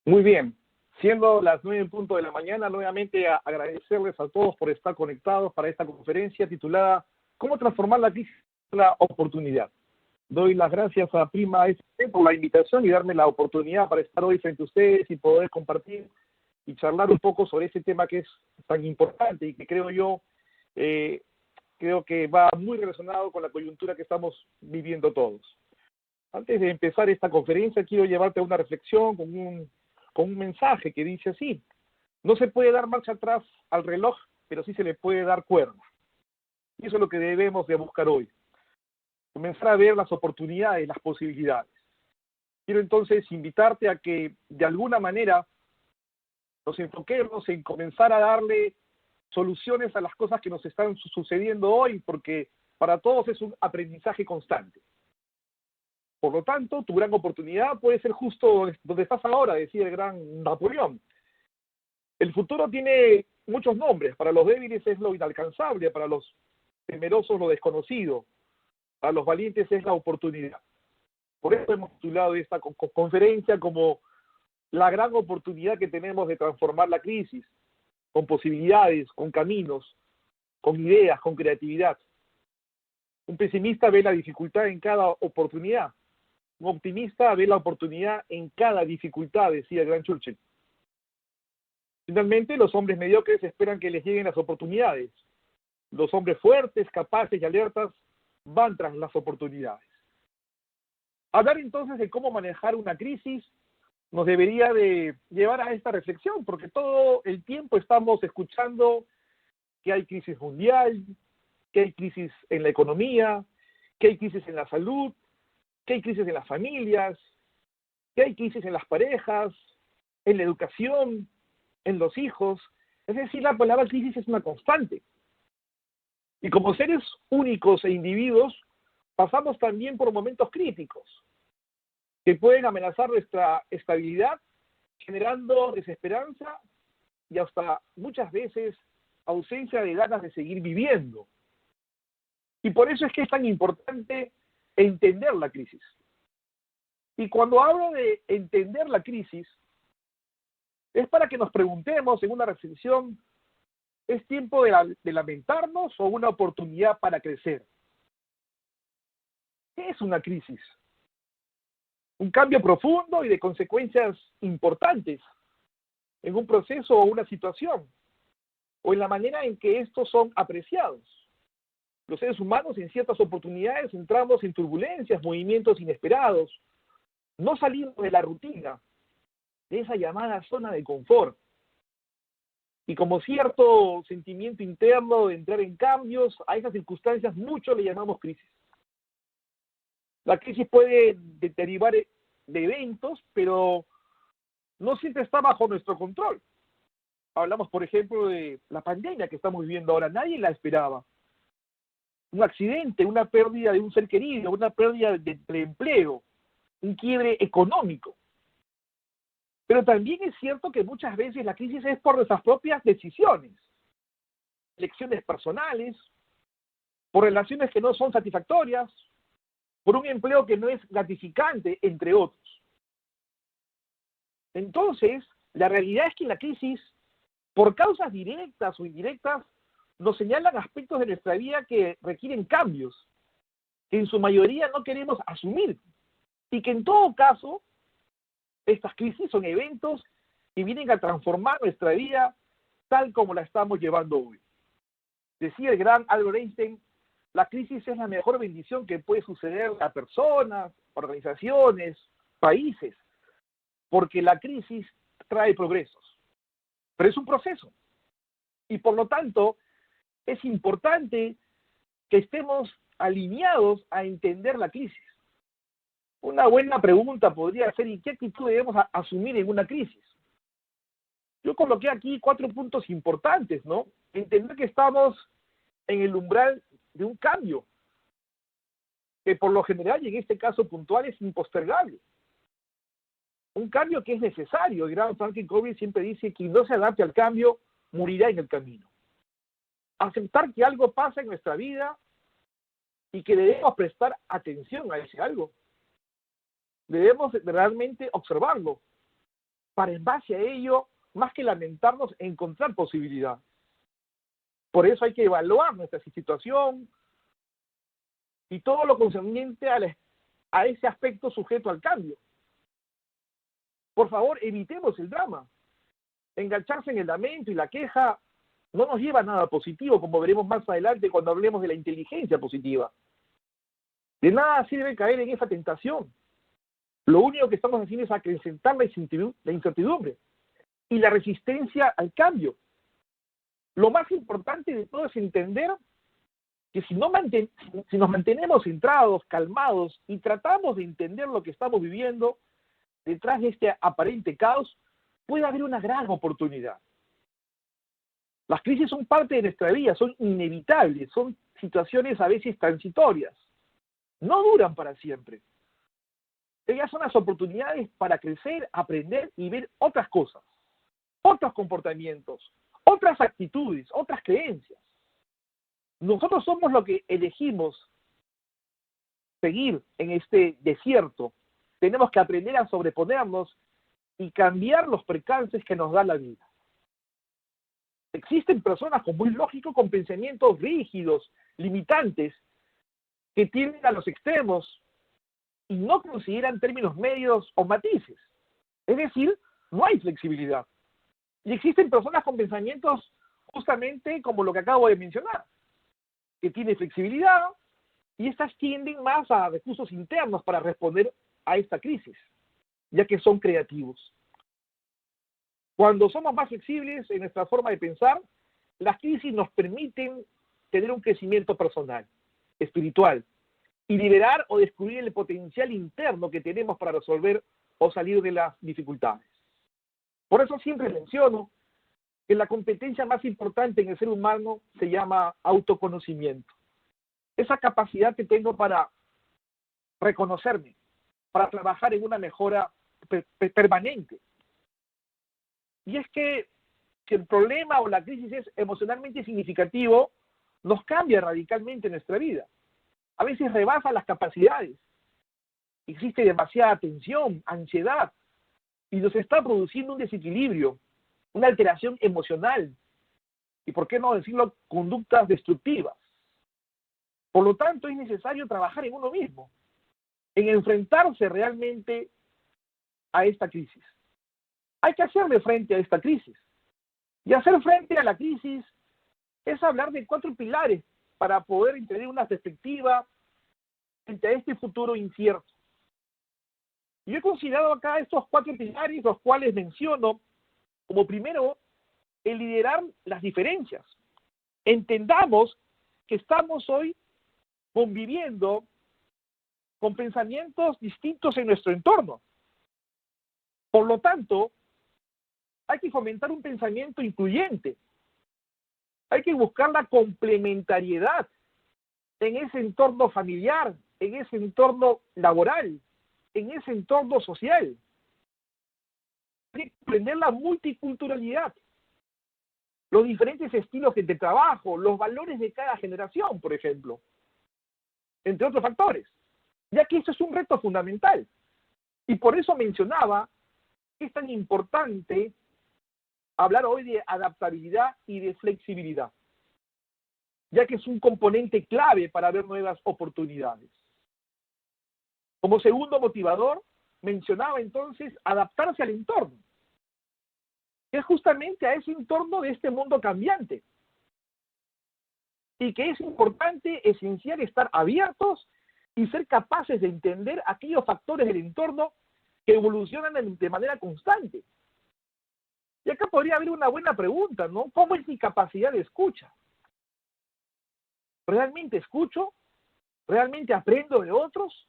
Muy bien. Siendo las 9:00 de la mañana, nuevamente agradecerles a todos por estar conectados para esta conferencia titulada ¿Cómo transformar la crisis en una oportunidad? Doy las gracias a Prima SC por la invitación y darme la oportunidad para estar hoy frente a ustedes y poder compartir y charlar un poco sobre ese tema que es tan importante y que creo que va muy relacionado con la coyuntura que estamos viviendo todos. Antes de empezar esta conferencia, quiero llevarte a una reflexión con un mensaje que dice así: no se puede dar marcha atrás al reloj, pero sí se le puede dar cuerda. Y eso es lo que debemos de buscar hoy. Comenzar a ver las oportunidades, las posibilidades. Quiero entonces invitarte a que de alguna manera nos enfoquemos en comenzar a darle soluciones a las cosas que nos están sucediendo hoy, porque para todos es un aprendizaje constante. Por lo tanto, tu gran oportunidad puede ser justo donde estás ahora, decía el gran Napoleón. El futuro tiene muchos nombres. Para los débiles es lo inalcanzable, para los temerosos lo desconocido, para los valientes es la oportunidad. Por eso hemos titulado esta conferencia como la gran oportunidad que tenemos de transformar la crisis, con posibilidades, con caminos, con ideas, con creatividad. Un pesimista ve la dificultad en cada oportunidad. Un optimista ve la oportunidad en cada dificultad, decía el gran Churchill. Finalmente, los hombres mediocres esperan que les lleguen las oportunidades. Los hombres fuertes, capaces y alertas van tras las oportunidades. Hablar entonces de cómo manejar una crisis nos debería de llevar a esta reflexión, porque todo el tiempo estamos escuchando que hay crisis mundial, que hay crisis en la economía, que hay crisis en la salud, que hay crisis en las familias, que hay crisis en las parejas, en la educación, en los hijos. Es decir, la palabra crisis es una constante. Y como seres únicos e individuos, pasamos también por momentos críticos que pueden amenazar nuestra estabilidad, generando desesperanza y hasta muchas veces ausencia de ganas de seguir viviendo. Y por eso es que es tan importante entender la crisis. Y cuando hablo de entender la crisis, es para que nos preguntemos en una reflexión: ¿es tiempo de lamentarnos o una oportunidad para crecer? ¿Qué es una crisis? Un cambio profundo y de consecuencias importantes en un proceso o una situación, o en la manera en que estos son apreciados. Los seres humanos en ciertas oportunidades entramos en turbulencias, movimientos inesperados, no salimos de la rutina, de esa llamada zona de confort. Y como cierto sentimiento interno de entrar en cambios, a esas circunstancias mucho le llamamos crisis. La crisis puede derivar de eventos, pero no siempre está bajo nuestro control. Hablamos, por ejemplo, de la pandemia que estamos viviendo ahora. Nadie la esperaba. Un accidente, una pérdida de un ser querido, una pérdida de empleo, un quiebre económico. Pero también es cierto que muchas veces la crisis es por nuestras propias decisiones, elecciones personales, por relaciones que no son satisfactorias, por un empleo que no es gratificante, entre otros. Entonces, la realidad es que la crisis, por causas directas o indirectas, nos señalan aspectos de nuestra vida que requieren cambios, que en su mayoría no queremos asumir, y que en todo caso, estas crisis son eventos que vienen a transformar nuestra vida tal como la estamos llevando hoy. Decía el gran Albert Einstein: la crisis es la mejor bendición que puede suceder a personas, organizaciones, países, porque la crisis trae progresos. Pero es un proceso. Y por lo tanto, es importante que estemos alineados a entender la crisis. Una buena pregunta podría ser: ¿y qué actitud debemos asumir en una crisis? Yo coloqué aquí 4 puntos importantes, ¿no? Entender que estamos en el umbral de un cambio, que por lo general, y en este caso puntual, es impostergable. Un cambio que es necesario. El gran Franklin Covey siempre dice: quien no se adapte al cambio, morirá en el camino. Aceptar que algo pasa en nuestra vida y que debemos prestar atención a ese algo. Debemos realmente observarlo para en base a ello, más que lamentarnos, encontrar posibilidades. Por eso hay que evaluar nuestra situación y todo lo concerniente a ese aspecto sujeto al cambio. Por favor, evitemos el drama. Engancharse en el lamento y la queja no nos lleva a nada positivo, como veremos más adelante cuando hablemos de la inteligencia positiva. De nada sirve caer en esa tentación. Lo único que estamos haciendo es acrecentar la incertidumbre y la resistencia al cambio. Lo más importante de todo es entender que si nos mantenemos centrados, calmados y tratamos de entender lo que estamos viviendo, detrás de este aparente caos, puede haber una gran oportunidad. Las crisis son parte de nuestra vida, son inevitables, son situaciones a veces transitorias. No duran para siempre. Ellas son las oportunidades para crecer, aprender y ver otras cosas, otros comportamientos, otras actitudes, otras creencias. Nosotros somos lo que elegimos seguir en este desierto. Tenemos que aprender a sobreponernos y cambiar los percances que nos da la vida. Existen personas, como es lógico, con pensamientos rígidos, limitantes, que tienden a los extremos y no consideran términos medios o matices. Es decir, no hay flexibilidad. Y existen personas con pensamientos justamente como lo que acabo de mencionar, que tienen flexibilidad y estas tienden más a recursos internos para responder a esta crisis, ya que son creativos. Cuando somos más flexibles en nuestra forma de pensar, las crisis nos permiten tener un crecimiento personal, espiritual, y liberar o descubrir el potencial interno que tenemos para resolver o salir de las dificultades. Por eso siempre menciono que la competencia más importante en el ser humano se llama autoconocimiento. Esa capacidad que tengo para reconocerme, para trabajar en una mejora permanente. Y es que si el problema o la crisis es emocionalmente significativo, nos cambia radicalmente nuestra vida. A veces rebasa las capacidades. Existe demasiada tensión, ansiedad, y nos está produciendo un desequilibrio, una alteración emocional, y por qué no decirlo, conductas destructivas. Por lo tanto, es necesario trabajar en uno mismo, en enfrentarse realmente a esta crisis. Hay que hacerle frente a esta crisis. Y hacer frente a la crisis es hablar de 4 pilares para poder tener una perspectiva frente a este futuro incierto. Yo he considerado acá estos 4 pilares, los cuales menciono como primero, el liderar las diferencias. Entendamos que estamos hoy conviviendo con pensamientos distintos en nuestro entorno. Por lo tanto, hay que fomentar un pensamiento incluyente. Hay que buscar la complementariedad en ese entorno familiar, en ese entorno laboral, en ese entorno social. Hay que comprender la multiculturalidad, los diferentes estilos de trabajo, los valores de cada generación, por ejemplo, entre otros factores, ya que esto es un reto fundamental. Y por eso mencionaba que es tan importante hablar hoy de adaptabilidad y de flexibilidad, ya que es un componente clave para ver nuevas oportunidades. Como segundo motivador, mencionaba entonces adaptarse al entorno, que es justamente a ese entorno de este mundo cambiante, y que es importante, esencial, estar abiertos y ser capaces de entender aquellos factores del entorno que evolucionan de manera constante. Y acá podría haber una buena pregunta, ¿no? ¿Cómo es mi capacidad de escucha? ¿Realmente escucho? ¿Realmente aprendo de otros?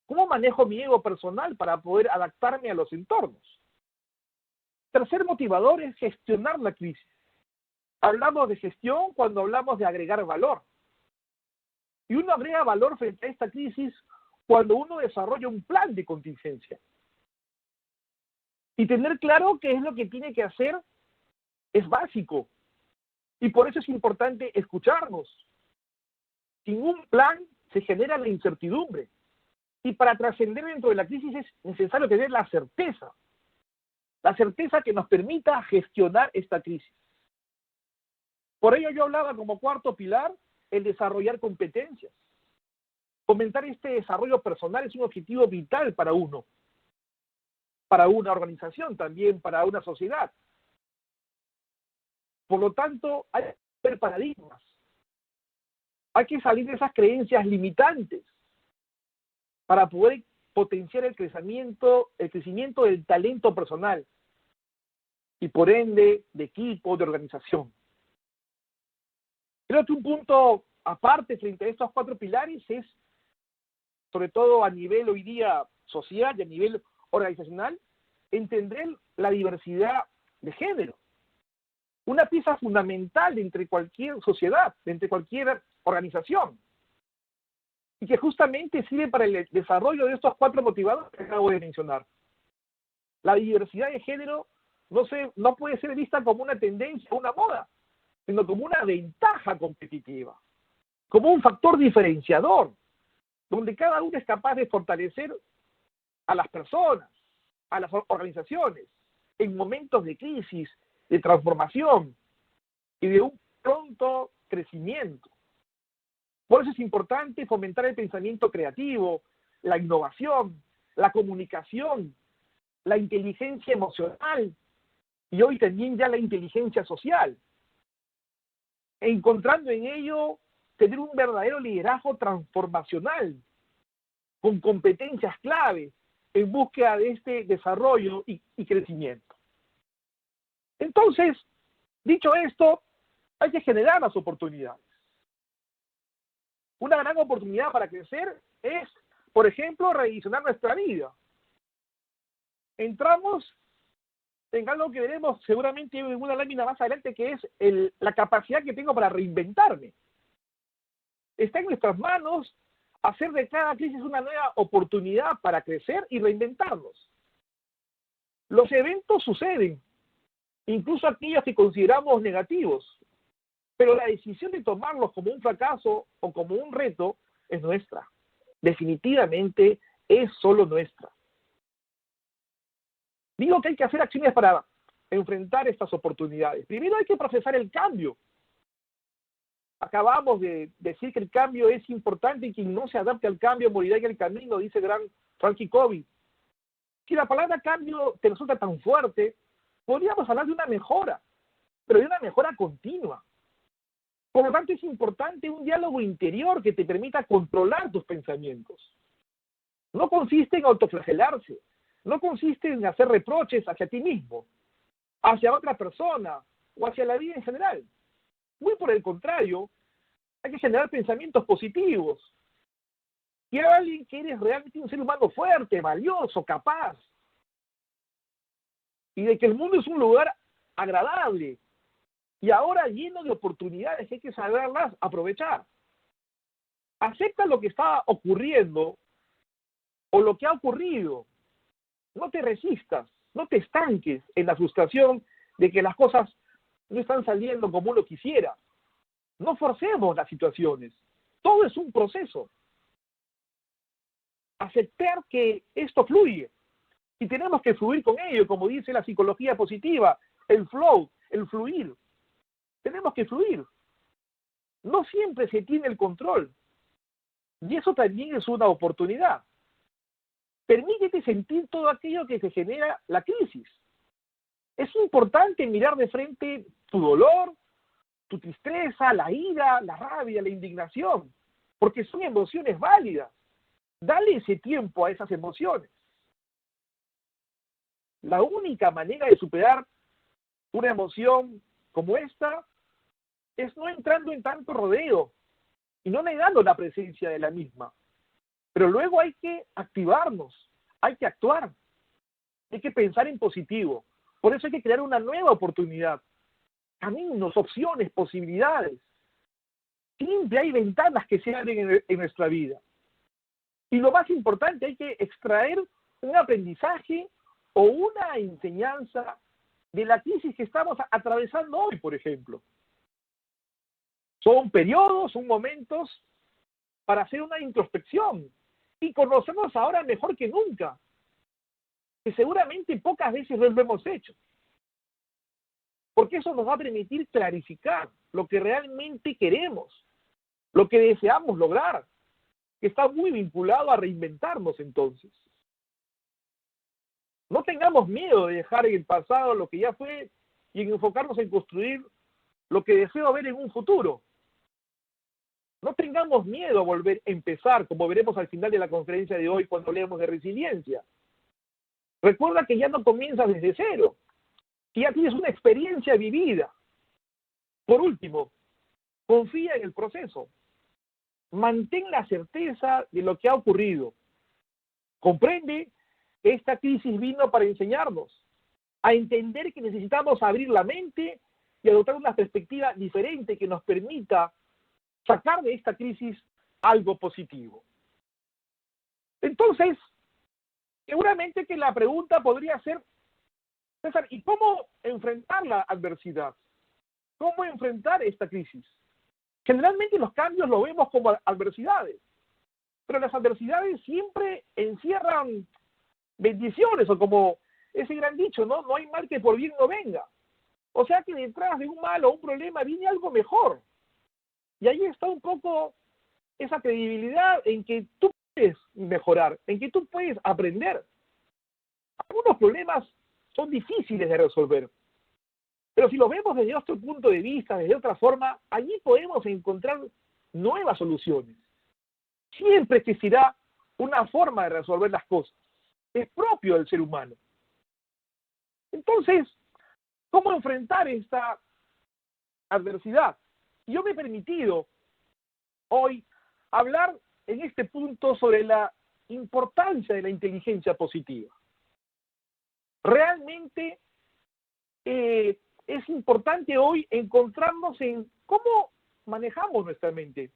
¿Cómo manejo mi ego personal para poder adaptarme a los entornos? Tercer motivador es gestionar la crisis. Hablamos de gestión cuando hablamos de agregar valor. Y uno agrega valor frente a esta crisis cuando uno desarrolla un plan de contingencia. Y tener claro qué es lo que tiene que hacer es básico. Y por eso es importante escucharnos. Sin un plan se genera la incertidumbre. Y para trascender dentro de la crisis es necesario tener la certeza. la certeza que nos permita gestionar esta crisis. Por ello yo hablaba como cuarto pilar el desarrollar competencias. Fomentar este desarrollo personal es un objetivo vital para uno, para una organización, también para una sociedad. Por lo tanto, hay que ver paradigmas. Hay que salir de esas creencias limitantes para poder potenciar el crecimiento del talento personal y por ende de equipo, de organización. Creo que un punto aparte frente a estos cuatro pilares es, sobre todo a nivel hoy día social y a nivel organizacional, entender la diversidad de género. Una pieza fundamental entre cualquier sociedad, entre cualquier organización, y que justamente sirve para el desarrollo de estos cuatro motivadores que acabo de mencionar. La diversidad de género no puede ser vista como una tendencia o una moda, sino como una ventaja competitiva, como un factor diferenciador, donde cada uno es capaz de fortalecer a las personas, a las organizaciones, en momentos de crisis, de transformación y de un pronto crecimiento. Por eso es importante fomentar el pensamiento creativo, la innovación, la comunicación, la inteligencia emocional y hoy también ya la inteligencia social, encontrando en ello tener un verdadero liderazgo transformacional, con competencias clave en búsqueda de este desarrollo y crecimiento. Entonces, dicho esto, hay que generar las oportunidades. Una gran oportunidad para crecer es, por ejemplo, rediseñar nuestra vida. Entramos en algo que veremos seguramente en una lámina más adelante, que es la capacidad que tengo para reinventarme. Está en nuestras manos hacer de cada crisis una nueva oportunidad para crecer y reinventarnos. Los eventos suceden, incluso aquellos que consideramos negativos, pero la decisión de tomarlos como un fracaso o como un reto es nuestra. Definitivamente es solo nuestra. Digo que hay que hacer acciones para enfrentar estas oportunidades. Primero hay que procesar el cambio. Acabamos de decir que el cambio es importante y quien no se adapte al cambio morirá en el camino, dice el gran Frankie Covey. Si la palabra cambio te resulta tan fuerte, podríamos hablar de una mejora, pero de una mejora continua. Por lo tanto, es importante un diálogo interior que te permita controlar tus pensamientos. No consiste en autoflagelarse, no consiste en hacer reproches hacia ti mismo, hacia otra persona o hacia la vida en general. Muy por el contrario, hay que generar pensamientos positivos. Y hay alguien que eres realmente un ser humano fuerte, valioso, capaz. Y de que el mundo es un lugar agradable. Y ahora lleno de oportunidades que hay que saberlas aprovechar. Acepta lo que está ocurriendo o lo que ha ocurrido. No te resistas, no te estanques en la frustración de que las cosas no están saliendo como uno quisiera. No forcemos las situaciones. Todo es un proceso. Aceptar que esto fluye y tenemos que fluir con ello, como dice la psicología positiva, el flow, el fluir. Tenemos que fluir. No siempre se tiene el control. Y eso también es una oportunidad. Permítete sentir todo aquello que te genera la crisis. Es importante mirar de frente tu dolor, tu tristeza, la ira, la rabia, la indignación, porque son emociones válidas. Dale ese tiempo a esas emociones. La única manera de superar una emoción como esta es no entrando en tanto rodeo y no negando la presencia de la misma. Pero luego hay que activarnos, hay que actuar, hay que pensar en positivo. Por eso hay que crear una nueva oportunidad, caminos, opciones, posibilidades. Siempre hay ventanas que se abren en nuestra vida. Y lo más importante, hay que extraer un aprendizaje o una enseñanza de la crisis que estamos atravesando hoy, por ejemplo. Son periodos, son momentos para hacer una introspección y conocernos ahora mejor que nunca. que seguramente pocas veces lo hemos hecho, porque eso nos va a permitir clarificar lo que realmente queremos, lo que deseamos lograr, que está muy vinculado a reinventarnos entonces. No tengamos miedo de dejar en el pasado lo que ya fue y en enfocarnos en construir lo que deseo ver en un futuro. No tengamos miedo a volver a empezar, como veremos al final de la conferencia de hoy cuando hablemos de resiliencia. Recuerda que ya no comienzas desde cero, que ya tienes una experiencia vivida. Por último, confía en el proceso. Mantén la certeza de lo que ha ocurrido. Comprende que esta crisis vino para enseñarnos a entender que necesitamos abrir la mente y adoptar una perspectiva diferente que nos permita sacar de esta crisis algo positivo. Entonces, seguramente que la pregunta podría ser, César, ¿y cómo enfrentar la adversidad? ¿Cómo enfrentar esta crisis? Generalmente los cambios lo vemos como adversidades, pero las adversidades siempre encierran bendiciones, o como ese gran dicho, ¿no? No hay mal que por bien no venga. O sea que detrás de un mal o un problema viene algo mejor. Y ahí está un poco esa credibilidad en que tú puedes mejorar, en que tú puedes aprender. Algunos problemas son difíciles de resolver, pero si los vemos desde otro punto de vista, desde otra forma, allí podemos encontrar nuevas soluciones. Siempre existirá una forma de resolver las cosas. Es propio del ser humano. Entonces, ¿cómo enfrentar esta adversidad? Yo me he permitido hoy hablar en este punto sobre la importancia de la inteligencia positiva. Realmente es importante hoy encontrarnos en cómo manejamos nuestra mente.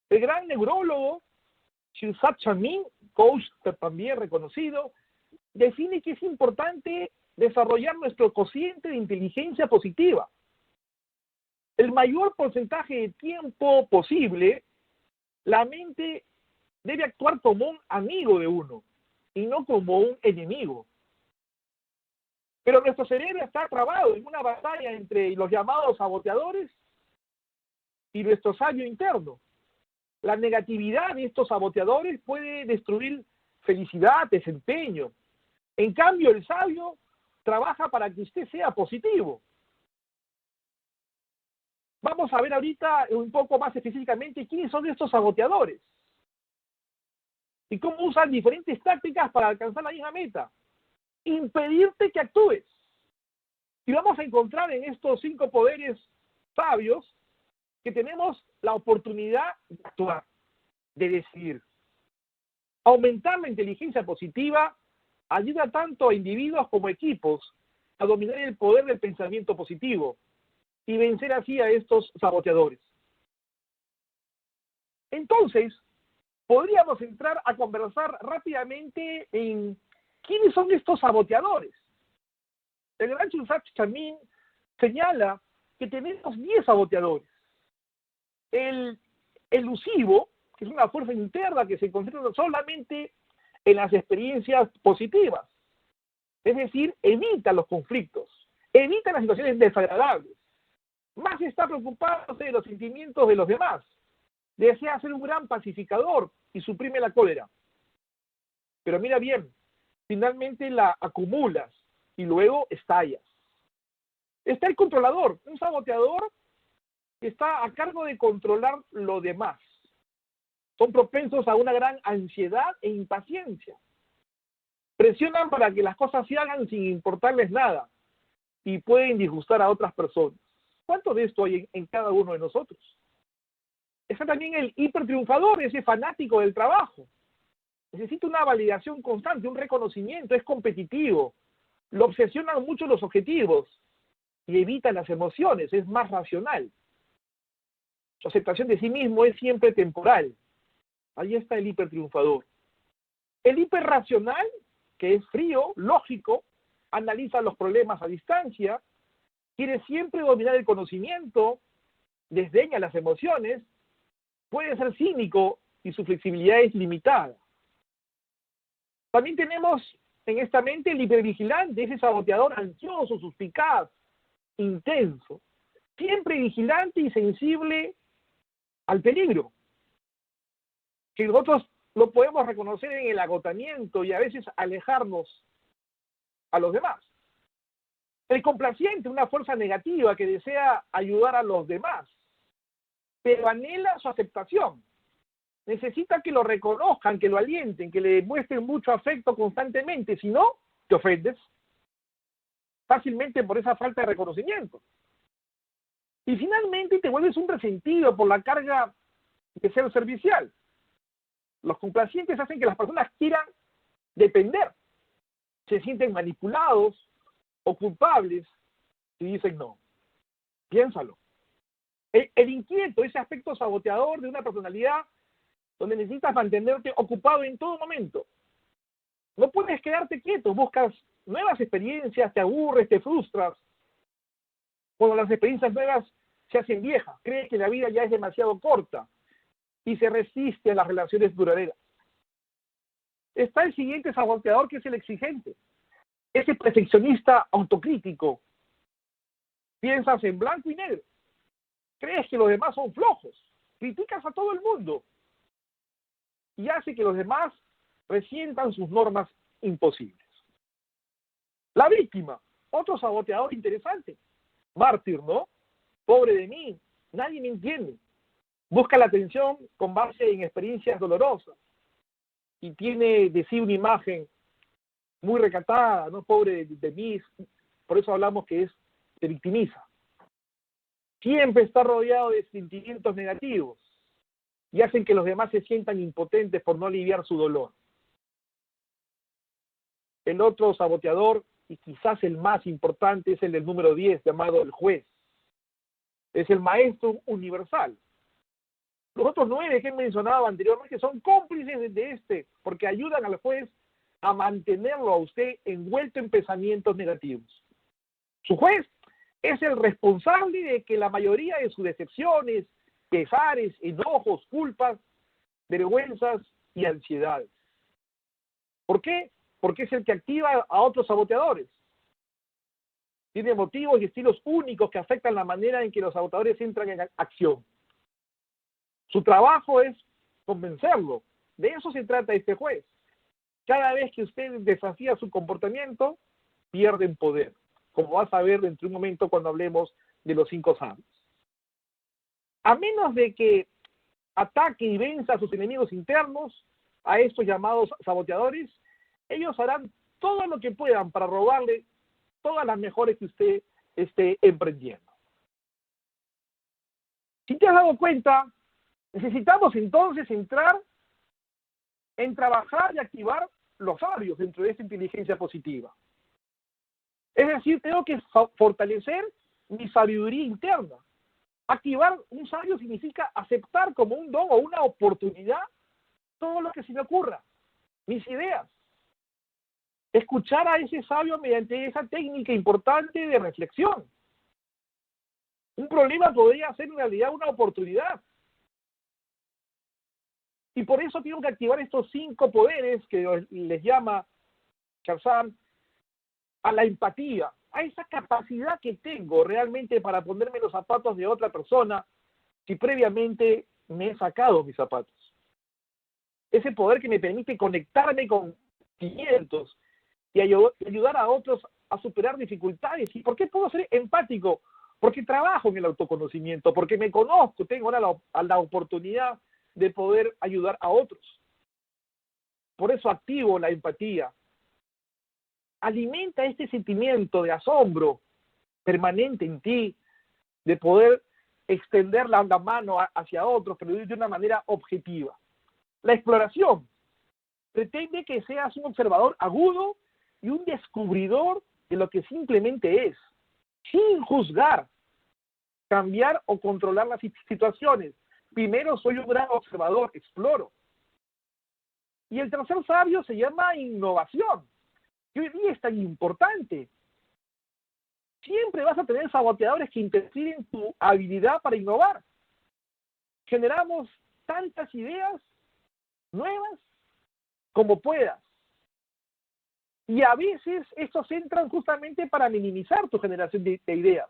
El gran neurólogo Shirzad Chamine, coach también reconocido, define que es importante desarrollar nuestro cociente de inteligencia positiva. El mayor porcentaje de tiempo posible, la mente debe actuar como un amigo de uno y no como un enemigo. Pero nuestro cerebro está trabado en una batalla entre los llamados saboteadores y nuestro sabio interno. La negatividad de estos saboteadores puede destruir felicidad, desempeño. En cambio, el sabio trabaja para que usted sea positivo. Vamos a ver ahorita un poco más específicamente quiénes son estos saboteadores y cómo usan diferentes tácticas para alcanzar la misma meta: impedirte que actúes. Y vamos a encontrar en estos 5 poderes sabios que tenemos la oportunidad de actuar, de decidir. Aumentar la inteligencia positiva ayuda tanto a individuos como a equipos a dominar el poder del pensamiento positivo y vencer así a estos saboteadores. Entonces, podríamos entrar a conversar rápidamente en quiénes son estos saboteadores. El gran Shirzad Chamine señala que tenemos 10 saboteadores. El elusivo, que es una fuerza interna que se concentra solamente en las experiencias positivas. Es decir, evita los conflictos, evita las situaciones desagradables. Más está preocupándose de los sentimientos de los demás. Desea ser un gran pacificador y suprime la cólera. Pero mira bien, finalmente la acumulas y luego estallas. Está el controlador, un saboteador que está a cargo de controlar lo demás. Son propensos a una gran ansiedad e impaciencia. Presionan para que las cosas se hagan sin importarles nada y pueden disgustar a otras personas. ¿Cuánto de esto hay en cada uno de nosotros? Está también el hipertriunfador, ese fanático del trabajo. Necesita una validación constante, un reconocimiento, es competitivo. Lo obsesionan mucho los objetivos y evita las emociones, es más racional. Su aceptación de sí mismo es siempre temporal. Ahí está el hipertriunfador. El hiperracional, que es frío, lógico, analiza los problemas a distancia, quiere siempre dominar el conocimiento, desdeña las emociones, puede ser cínico y su flexibilidad es limitada. También tenemos en esta mente el hipervigilante, ese saboteador ansioso, suspicaz, intenso, siempre vigilante y sensible al peligro, que nosotros lo podemos reconocer en el agotamiento y a veces alejarnos a los demás. El complaciente, una fuerza negativa que desea ayudar a los demás, pero anhela su aceptación. Necesita que lo reconozcan, que lo alienten, que le demuestren mucho afecto constantemente. Si no, te ofendes fácilmente por esa falta de reconocimiento. Y finalmente te vuelves un resentido por la carga de ser servicial. Los complacientes hacen que las personas quieran depender. Se sienten manipulados o culpables y dicen no. Piénsalo. El inquieto, ese aspecto saboteador de una personalidad donde necesitas mantenerte ocupado en todo momento. No puedes quedarte quieto, buscas nuevas experiencias, te aburres, te frustras. Cuando las experiencias nuevas se hacen viejas, crees que la vida ya es demasiado corta y se resiste a las relaciones duraderas. Está el siguiente saboteador, que es el exigente. Ese perfeccionista autocrítico. Piensas en blanco y negro. Crees que los demás son flojos. Criticas a todo el mundo. Y hace que los demás resientan sus normas imposibles. La víctima, otro saboteador interesante. Mártir, ¿no? Pobre de mí, nadie me entiende. Busca la atención con base en experiencias dolorosas. Y tiene de sí una imagen muy recatada, ¿no? Pobre de mí, por eso hablamos que se victimiza. Siempre está rodeado de sentimientos negativos y hacen que los demás se sientan impotentes por no aliviar su dolor. El otro saboteador, y quizás el más importante, es el del número 10, llamado el juez. Es el maestro universal. Los otros 9 que he mencionado anteriormente son cómplices de este, porque ayudan al juez a mantenerlo a usted envuelto en pensamientos negativos. Su juez es el responsable de que la mayoría de sus decepciones, pesares, enojos, culpas, vergüenzas y ansiedades. ¿Por qué? Porque es el que activa a otros saboteadores. Tiene motivos y estilos únicos que afectan la manera en que los saboteadores entran en acción. Su trabajo es convencerlo. De eso se trata este juez. Cada vez que usted desafía su comportamiento, pierden poder, como vas a ver dentro de un momento cuando hablemos de los 5 sabios. A menos de que ataque y venza a sus enemigos internos, a estos llamados saboteadores, ellos harán todo lo que puedan para robarle todas las mejores que usted esté emprendiendo. Si te has dado cuenta, necesitamos entonces entrar en trabajar y activar los sabios dentro de esta inteligencia positiva. Es decir, tengo que fortalecer mi sabiduría interna. Activar un sabio significa aceptar como un don o una oportunidad todo lo que se me ocurra, mis ideas. Escuchar a ese sabio mediante esa técnica importante de reflexión. Un problema podría ser en realidad una oportunidad. Y por eso tengo que activar estos 5 poderes que les llama Charzán a la empatía, a esa capacidad que tengo realmente para ponerme los zapatos de otra persona si previamente me he sacado mis zapatos. Ese poder que me permite conectarme con sentimientos y ayudar a otros a superar dificultades. ¿Y por qué puedo ser empático? Porque trabajo en el autoconocimiento, porque me conozco, tengo ahora la oportunidad de poder ayudar a otros. Por eso activo la empatía. Alimenta este sentimiento de asombro permanente en ti, de poder extender la mano hacia otros, pero de una manera objetiva. La exploración pretende que seas un observador agudo y un descubridor de lo que simplemente es, sin juzgar, cambiar o controlar las situaciones. Primero soy un gran observador, exploro. Y el tercer sabio se llama innovación, que hoy día es tan importante. Siempre vas a tener saboteadores que interfieren tu habilidad para innovar. Generamos tantas ideas nuevas como puedas. Y a veces estos entran justamente para minimizar tu generación de ideas.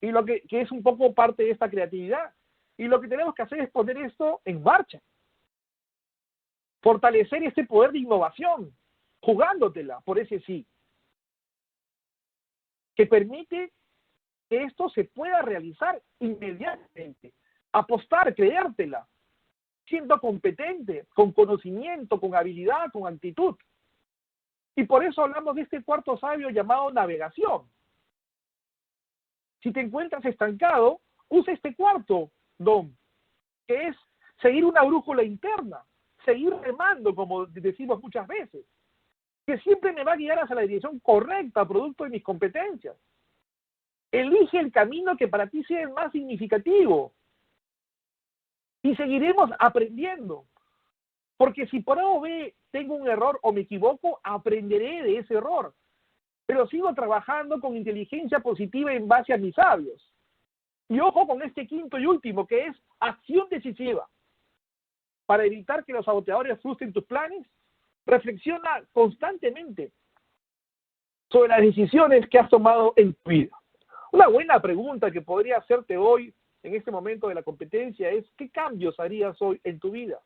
Y lo que es un poco parte de esta creatividad. Y lo que tenemos que hacer es poner esto en marcha. Fortalecer este poder de innovación, jugándotela por ese sí. Que permite que esto se pueda realizar inmediatamente. Apostar, creértela, siendo competente, con conocimiento, con habilidad, con actitud. Y por eso hablamos de este cuarto sabio llamado navegación. Si te encuentras estancado, usa este cuarto don, que es seguir una brújula interna, seguir remando, como decimos muchas veces, que siempre me va a guiar hacia la dirección correcta, producto de mis competencias. Elige el camino que para ti sea el más significativo. Y seguiremos aprendiendo. Porque si por A o B tengo un error o me equivoco, aprenderé de ese error. Pero sigo trabajando con inteligencia positiva en base a mis sabios. Y ojo con este quinto y último, que es acción decisiva. Para evitar que los saboteadores frustren tus planes, reflexiona constantemente sobre las decisiones que has tomado en tu vida. Una buena pregunta que podría hacerte hoy, en este momento de la competencia, es ¿qué cambios harías hoy en tu vida?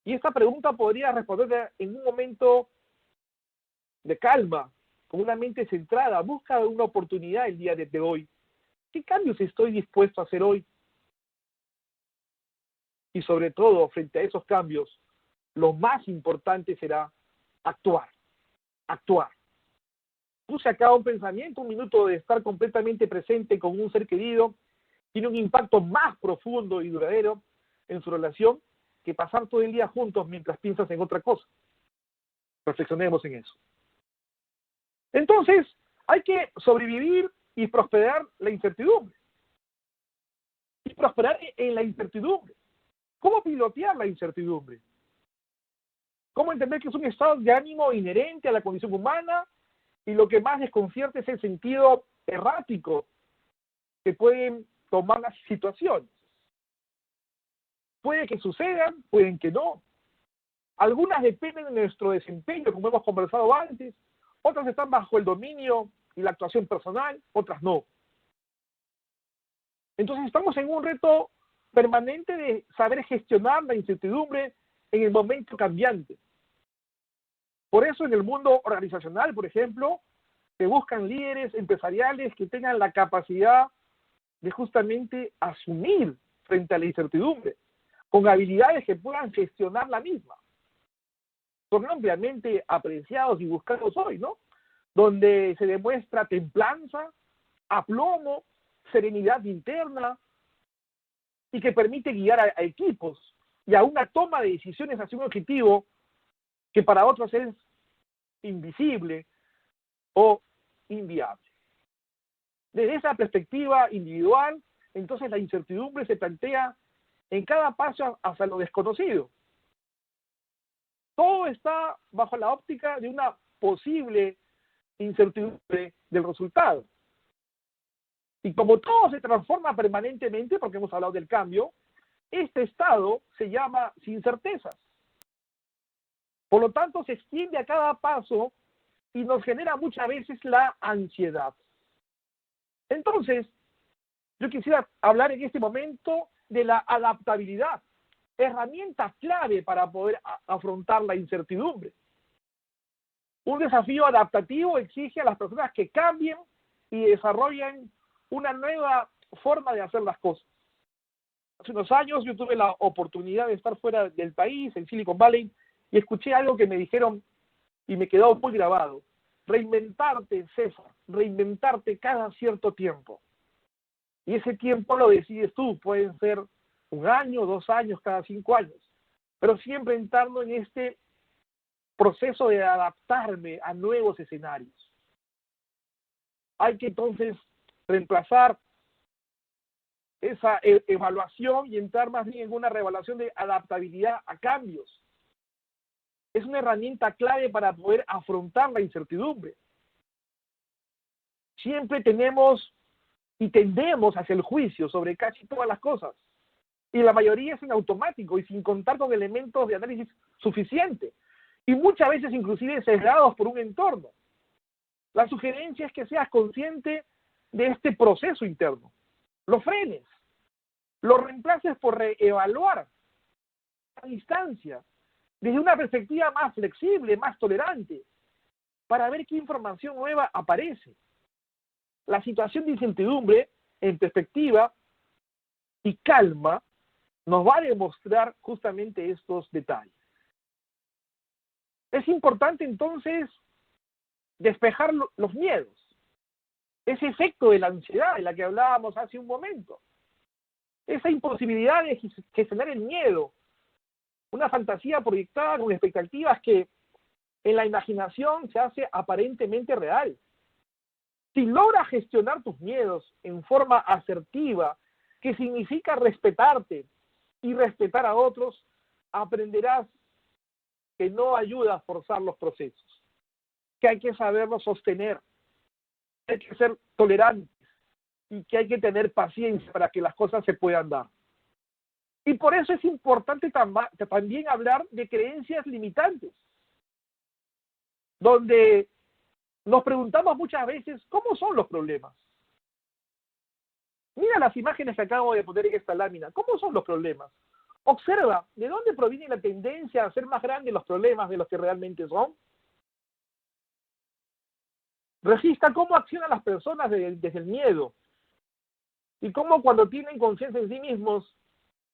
Y esta pregunta podría responderla en un momento de calma, con una mente centrada. Busca una oportunidad el día de hoy. ¿Qué cambios estoy dispuesto a hacer hoy? Y sobre todo, frente a esos cambios, lo más importante será actuar. Actuar. Puse acá un pensamiento, un minuto de estar completamente presente con un ser querido, tiene un impacto más profundo y duradero en su relación que pasar todo el día juntos mientras piensas en otra cosa. Reflexionemos en eso. Entonces, hay que sobrevivir y prosperar la incertidumbre. Y prosperar en la incertidumbre. ¿Cómo pilotear la incertidumbre? ¿Cómo entender que es un estado de ánimo inherente a la condición humana y lo que más desconcierta es el sentido errático que pueden tomar las situaciones? Puede que sucedan, pueden que no. Algunas dependen de nuestro desempeño, como hemos conversado antes. Otras están bajo el dominio y la actuación personal, otras no. Entonces estamos en un reto permanente de saber gestionar la incertidumbre en el momento cambiante. Por eso en el mundo organizacional, por ejemplo, se buscan líderes empresariales que tengan la capacidad de justamente asumir frente a la incertidumbre, con habilidades que puedan gestionar la misma. Son ampliamente apreciados y buscados hoy, ¿no? Donde se demuestra templanza, aplomo, serenidad interna y que permite guiar a equipos y a una toma de decisiones hacia un objetivo que para otros es invisible o inviable. Desde esa perspectiva individual, entonces la incertidumbre se plantea en cada paso hacia lo desconocido. Todo está bajo la óptica de una posible incertidumbre del resultado. Y como todo se transforma permanentemente, porque hemos hablado del cambio, este estado se llama sin certezas. Por lo tanto, se extiende a cada paso y nos genera muchas veces la ansiedad. Entonces, yo quisiera hablar en este momento de la adaptabilidad, herramienta clave para poder afrontar la incertidumbre. Un desafío adaptativo exige a las personas que cambien y desarrollen una nueva forma de hacer las cosas. Hace unos años yo tuve la oportunidad de estar fuera del país, en Silicon Valley, y escuché algo que me dijeron y me quedó muy grabado. Reinventarte, César, reinventarte cada cierto tiempo. Y ese tiempo lo decides tú, pueden ser 1 año, 2 años, cada 5 años. Pero siempre entrando en este proceso de adaptarme a nuevos escenarios. Hay que entonces reemplazar esa evaluación y entrar más bien en una reevaluación de adaptabilidad a cambios. Es una herramienta clave para poder afrontar la incertidumbre. Siempre tenemos y tendemos hacia el juicio sobre casi todas las cosas. Y la mayoría es en automático y sin contar con elementos de análisis suficiente. y muchas veces inclusive sesgados por un entorno. La sugerencia es que seas consciente de este proceso interno, lo frenes, lo reemplaces por reevaluar a distancia, desde una perspectiva más flexible, más tolerante, para ver qué información nueva aparece. La situación de incertidumbre, en perspectiva y calma, nos va a demostrar justamente estos detalles. Es importante entonces despejar los miedos, ese efecto de la ansiedad de la que hablábamos hace un momento, esa imposibilidad de gestionar el miedo, una fantasía proyectada con expectativas que en la imaginación se hace aparentemente real. Si logras gestionar tus miedos en forma asertiva, que significa respetarte y respetar a otros, aprenderás que no ayuda a forzar los procesos, que hay que saberlos sostener, que hay que ser tolerantes y que hay que tener paciencia para que las cosas se puedan dar. Y por eso es importante también hablar de creencias limitantes, donde nos preguntamos muchas veces, ¿cómo son los problemas? Mira las imágenes que acabo de poner en esta lámina. ¿Cómo son los problemas? Observa, ¿de dónde proviene la tendencia a hacer más grandes los problemas de los que realmente son? Registra cómo accionan las personas desde el miedo y cómo cuando tienen conciencia en sí mismos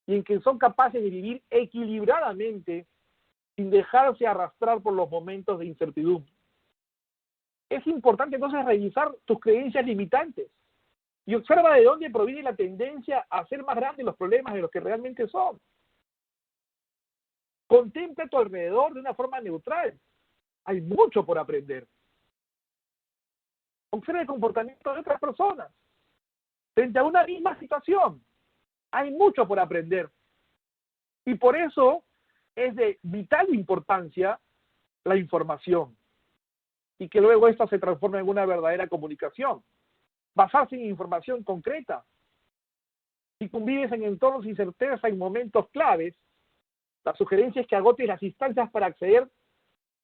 y en que son capaces de vivir equilibradamente sin dejarse arrastrar por los momentos de incertidumbre. Es importante entonces revisar tus creencias limitantes y observa de dónde proviene la tendencia a hacer más grandes los problemas de los que realmente son. Contempla a tu alrededor de una forma neutral. Hay mucho por aprender. Observa el comportamiento de otras personas. Frente a una misma situación, hay mucho por aprender. Y por eso es de vital importancia la información. Y que luego esta se transforme en una verdadera comunicación. Basarse en información concreta. Si convives en entornos de incerteza en momentos claves, la sugerencia es que agotes las instancias para acceder a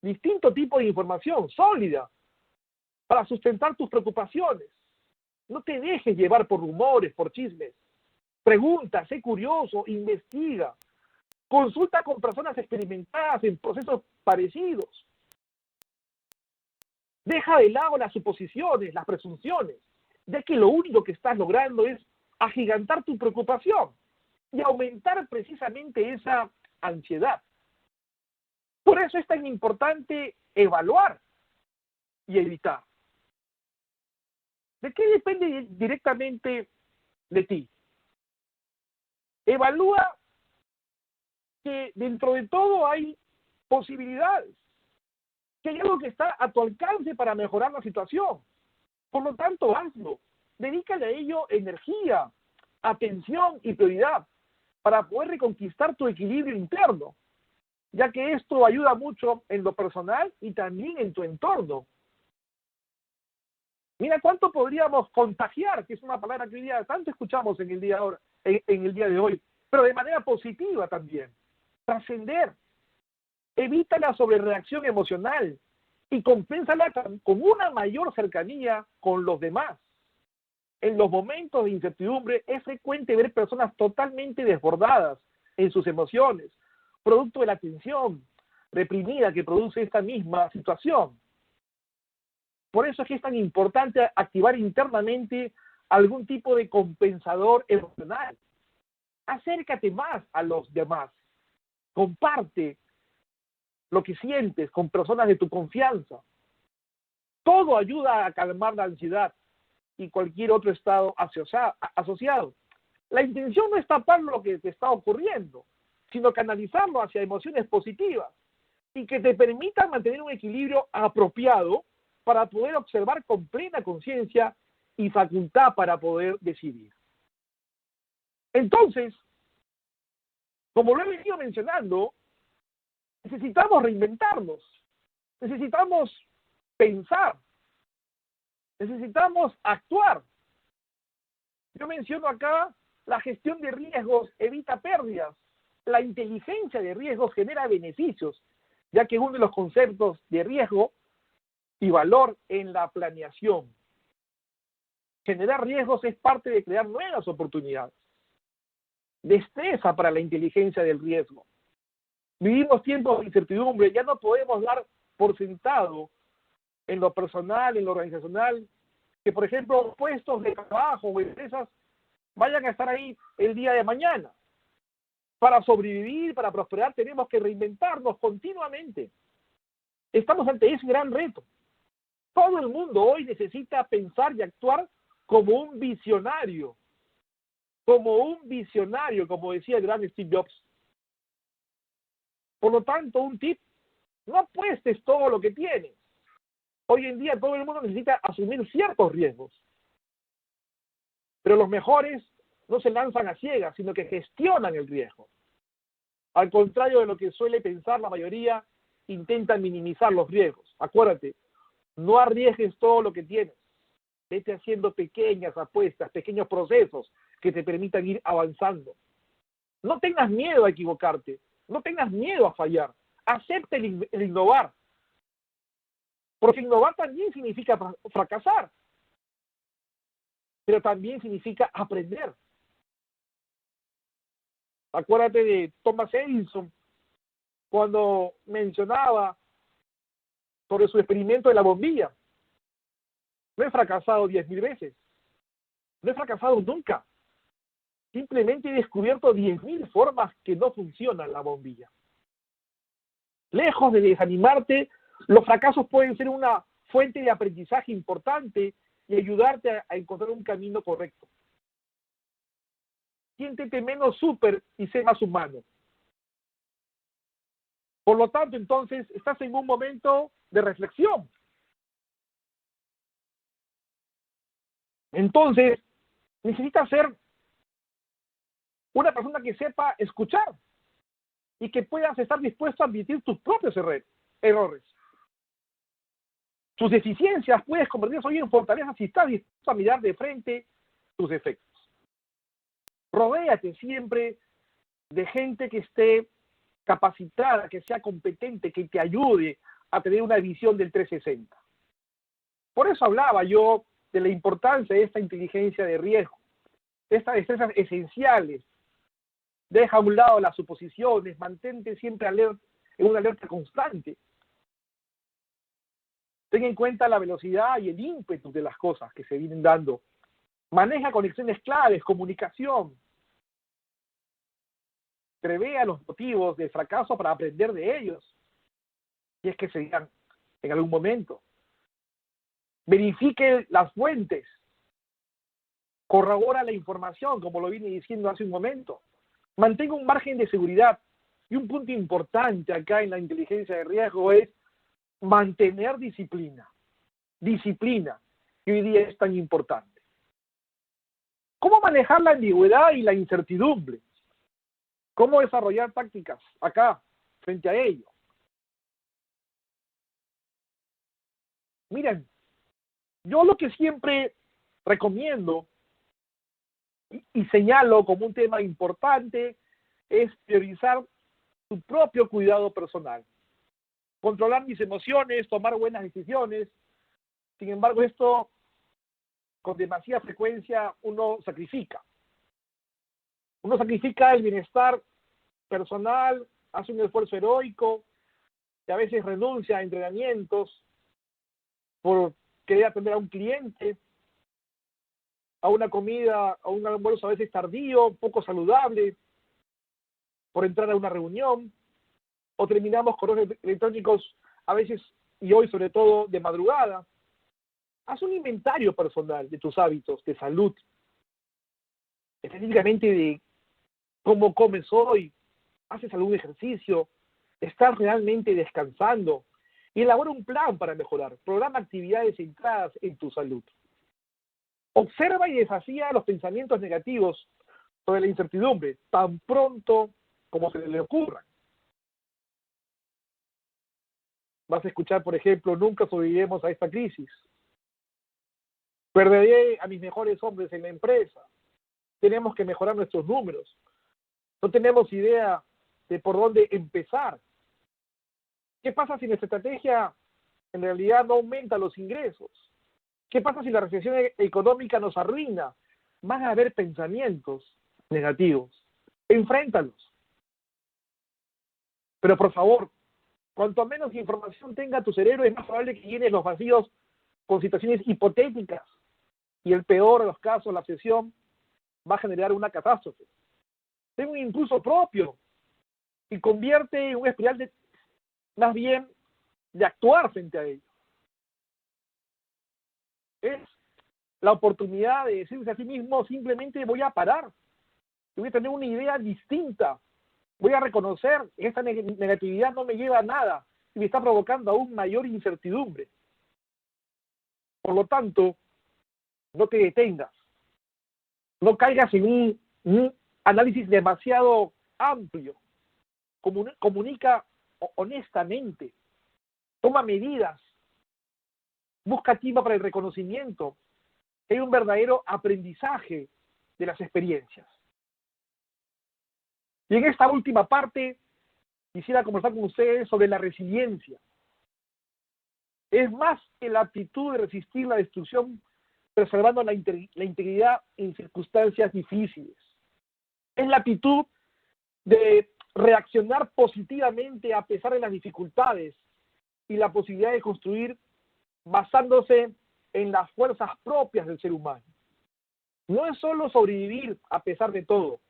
distinto tipo de información sólida para sustentar tus preocupaciones. No te dejes llevar por rumores, por chismes. Pregunta, sé curioso, investiga. Consulta con personas experimentadas en procesos parecidos. Deja de lado las suposiciones, las presunciones, ya que lo único que estás logrando es agigantar tu preocupación y aumentar precisamente esa ansiedad. Por eso es tan importante evaluar y evitar. ¿De qué depende directamente de ti? Evalúa que dentro de todo hay posibilidades, que hay algo que está a tu alcance para mejorar la situación. Por lo tanto, hazlo. Dedícale a ello energía, atención y prioridad para poder reconquistar tu equilibrio interno, ya que esto ayuda mucho en lo personal y también en tu entorno. Mira cuánto podríamos contagiar, que es una palabra que hoy día tanto escuchamos en el día de hoy, pero de manera positiva también. Trascender. Evita la sobrereacción emocional y compénsala con una mayor cercanía con los demás. En los momentos de incertidumbre es frecuente ver personas totalmente desbordadas en sus emociones, producto de la tensión reprimida que produce esta misma situación. Por eso es que es tan importante activar internamente algún tipo de compensador emocional. Acércate más a los demás. Comparte lo que sientes con personas de tu confianza. Todo ayuda a calmar la ansiedad y cualquier otro estado asociado. La intención no es tapar lo que te está ocurriendo, sino canalizarlo hacia emociones positivas y que te permitan mantener un equilibrio apropiado para poder observar con plena conciencia y facultad para poder decidir. Entonces, como lo he venido mencionando, necesitamos reinventarnos, necesitamos pensar, necesitamos actuar. Yo menciono acá la gestión de riesgos evita pérdidas, la inteligencia de riesgos genera beneficios ya que uno de los conceptos de riesgo y valor en la planeación. Generar riesgos es parte de crear nuevas oportunidades. Destreza para la inteligencia del riesgo. Vivimos tiempos de incertidumbre, ya no podemos dar por sentado en lo personal, en lo organizacional, que por ejemplo puestos de trabajo o empresas vayan a estar ahí el día de mañana. Para sobrevivir, para prosperar, tenemos que reinventarnos continuamente. Estamos ante ese gran reto. Todo el mundo hoy necesita pensar y actuar como un visionario, como decía el gran Steve Jobs. Por lo tanto, un tip: no apuestes todo lo que tienes. Hoy en día todo el mundo necesita asumir ciertos riesgos. Pero los mejores no se lanzan a ciegas, sino que gestionan el riesgo. Al contrario de lo que suele pensar la mayoría, intentan minimizar los riesgos. Acuérdate, no arriesgues todo lo que tienes. Vete haciendo pequeñas apuestas, pequeños procesos que te permitan ir avanzando. No tengas miedo a equivocarte, no tengas miedo a fallar. Acepta el innovar. Porque innovar también significa fracasar, pero también significa aprender. Acuérdate de Thomas Edison, cuando mencionaba sobre su experimento de la bombilla. No he fracasado 10.000 veces. No he fracasado nunca. Simplemente he descubierto 10.000 formas que no funciona la bombilla. Lejos de desanimarte, los fracasos pueden ser una fuente de aprendizaje importante y ayudarte a encontrar un camino correcto. Siéntete menos súper y sé más humano. Por lo tanto, entonces, estás en un momento de reflexión. Entonces, necesitas ser una persona que sepa escuchar y que puedas estar dispuesto a admitir tus propios errores. Tus deficiencias puedes convertirlas hoy en fortalezas si estás dispuesto a mirar de frente tus defectos. Rodéate siempre de gente que esté capacitada, que sea competente, que te ayude a tener una visión del 360. Por eso hablaba yo de la importancia de esta inteligencia de riesgo, de estas destrezas esenciales. Deja a un lado las suposiciones, mantente siempre en una alerta constante. Ten en cuenta la velocidad y el ímpetu de las cosas que se vienen dando. Maneja conexiones claves, comunicación. Prevea los motivos del fracaso para aprender de ellos, si es que se digan en algún momento. Verifique las fuentes. Corrobora la información, como lo vine diciendo hace un momento. Mantenga un margen de seguridad. Y un punto importante acá en la inteligencia de riesgo es mantener disciplina. Disciplina, que hoy día es tan importante. ¿Cómo manejar la ambigüedad y la incertidumbre? ¿Cómo desarrollar tácticas acá, frente a ello? Miren, yo lo que siempre recomiendo y señalo como un tema importante es priorizar tu propio cuidado personal. Controlar mis emociones, tomar buenas decisiones. Sin embargo, esto con demasiada frecuencia uno sacrifica. Uno sacrifica el bienestar personal, hace un esfuerzo heroico y a veces renuncia a entrenamientos por querer atender a un cliente, a una comida, a un almuerzo a veces tardío, poco saludable, por entrar a una reunión, o terminamos correos electrónicos a veces, y hoy sobre todo, de madrugada. Haz un inventario personal de tus hábitos de salud, específicamente de cómo comes hoy, haces algún ejercicio, estás realmente descansando, y elabora un plan para mejorar. Programa actividades centradas en tu salud. Observa y desafía los pensamientos negativos sobre la incertidumbre tan pronto como se le ocurran. Vas a escuchar, por ejemplo, nunca sobreviviremos a esta crisis. Perderé a mis mejores hombres en la empresa. Tenemos que mejorar nuestros números. No tenemos idea de por dónde empezar. ¿Qué pasa si nuestra estrategia en realidad no aumenta los ingresos? ¿Qué pasa si la recesión económica nos arruina? Van a haber pensamientos negativos. Enfréntalos. Pero por favor, cuanto menos información tenga tu cerebro, es más probable que llenes los vacíos con situaciones hipotéticas. Y el peor de los casos, la obsesión, va a generar una catástrofe. Ten un impulso propio y convierte en una espiral más bien de actuar frente a ello. Es la oportunidad de decirse a sí mismo, simplemente voy a parar, voy a tener una idea distinta, voy a reconocer que esta negatividad no me lleva a nada y me está provocando aún mayor incertidumbre. Por lo tanto, no te detengas, no caigas en un análisis demasiado amplio, comunica honestamente, toma medidas, busca tiempo para el reconocimiento. Hay un verdadero aprendizaje de las experiencias. Y en esta última parte quisiera conversar con ustedes sobre la resiliencia. Es más que la aptitud de resistir la destrucción preservando la integridad en circunstancias difíciles. Es la aptitud de reaccionar positivamente a pesar de las dificultades y la posibilidad de construir basándose en las fuerzas propias del ser humano. No es solo sobrevivir a pesar de todo,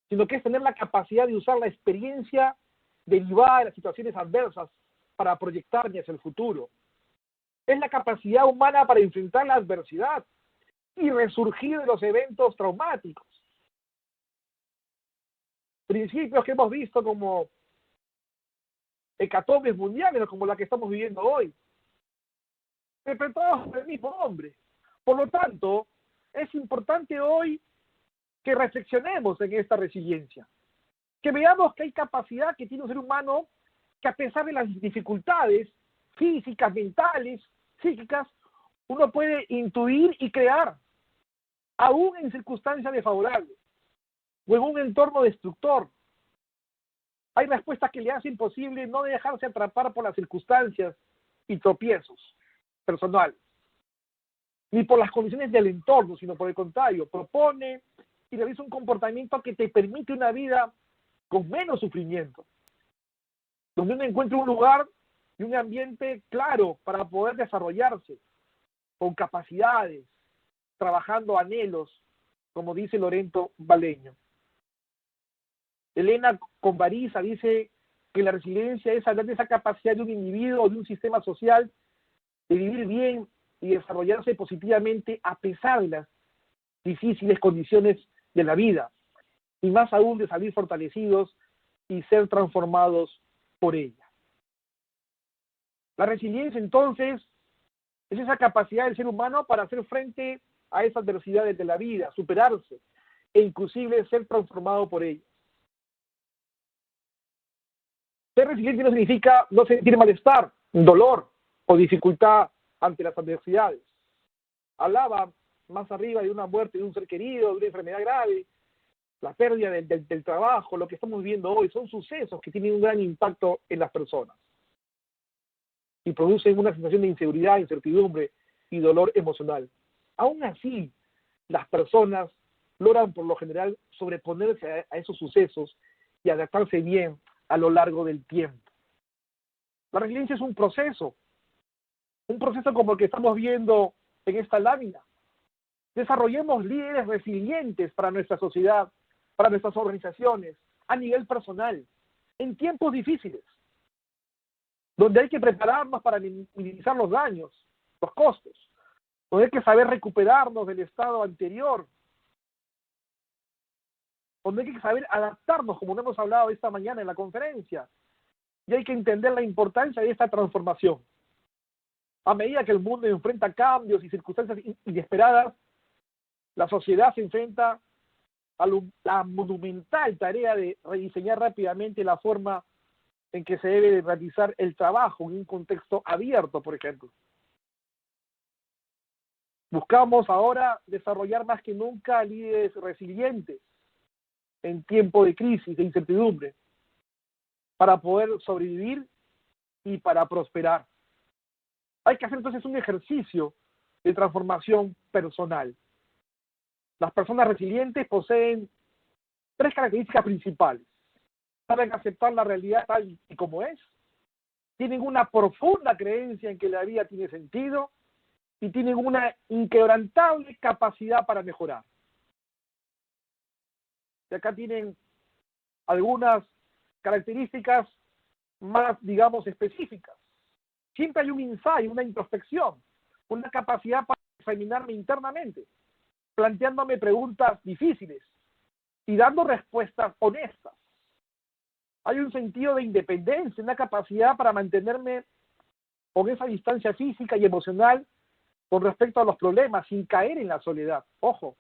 sino que es tener la capacidad de usar la experiencia derivada de las situaciones adversas para proyectarme hacia el futuro. Es la capacidad humana para enfrentar la adversidad y resurgir de los eventos traumáticos. Principios que hemos visto como hecatombes mundiales, como la que estamos viviendo hoy, interpretados por el mismo hombre. Por lo tanto, es importante hoy que reflexionemos en esta resiliencia, que veamos que hay capacidad que tiene un ser humano que a pesar de las dificultades físicas, mentales, psíquicas, uno puede intuir y crear, aún en circunstancias desfavorables o en un entorno destructor. Hay respuestas que le hacen posible no dejarse atrapar por las circunstancias y tropiezos personales, ni por las condiciones del entorno, sino por el contrario, propone y realiza un comportamiento que te permite una vida con menos sufrimiento, donde uno encuentra un lugar y un ambiente claro para poder desarrollarse, con capacidades, trabajando anhelos, como dice Lorenzo Baleño. Elena Convariza dice que la resiliencia es hablar de esa capacidad de un individuo o de un sistema social de vivir bien y desarrollarse positivamente a pesar de las difíciles condiciones de la vida, y más aún de salir fortalecidos y ser transformados por ella. La resiliencia, entonces, es esa capacidad del ser humano para hacer frente a esas adversidades de la vida, superarse e inclusive ser transformado por ella. Ser resiliente no significa no sentir malestar, dolor o dificultad ante las adversidades. Hablaba más arriba de una muerte de un ser querido, de una enfermedad grave, la pérdida del trabajo, lo que estamos viviendo hoy, son sucesos que tienen un gran impacto en las personas y producen una sensación de inseguridad, incertidumbre y dolor emocional. Aún así, las personas logran por lo general sobreponerse a esos sucesos y adaptarse bien a lo largo del tiempo. La resiliencia es un proceso como el que estamos viendo en esta lámina. Desarrollemos líderes resilientes para nuestra sociedad, para nuestras organizaciones, a nivel personal, en tiempos difíciles, donde hay que prepararnos para minimizar los daños, los costos, donde hay que saber recuperarnos del estado anterior, donde hay que saber adaptarnos, como hemos hablado esta mañana en la conferencia, y hay que entender la importancia de esta transformación. A medida que el mundo enfrenta cambios y circunstancias inesperadas, la sociedad se enfrenta a la monumental tarea de rediseñar rápidamente la forma en que se debe realizar el trabajo en un contexto abierto, por ejemplo. Buscamos ahora desarrollar más que nunca líderes resilientes en tiempo de crisis, de incertidumbre, para poder sobrevivir y para prosperar. Hay que hacer entonces un ejercicio de transformación personal. Las personas resilientes poseen 3 características principales. Saben aceptar la realidad tal y como es, tienen una profunda creencia en que la vida tiene sentido y tienen una inquebrantable capacidad para mejorar. Y acá tienen algunas características más, digamos, específicas. Siempre hay un insight, una introspección, una capacidad para examinarme internamente, planteándome preguntas difíciles y dando respuestas honestas. Hay un sentido de independencia, una capacidad para mantenerme con esa distancia física y emocional con respecto a los problemas, sin caer en la soledad. Ojo,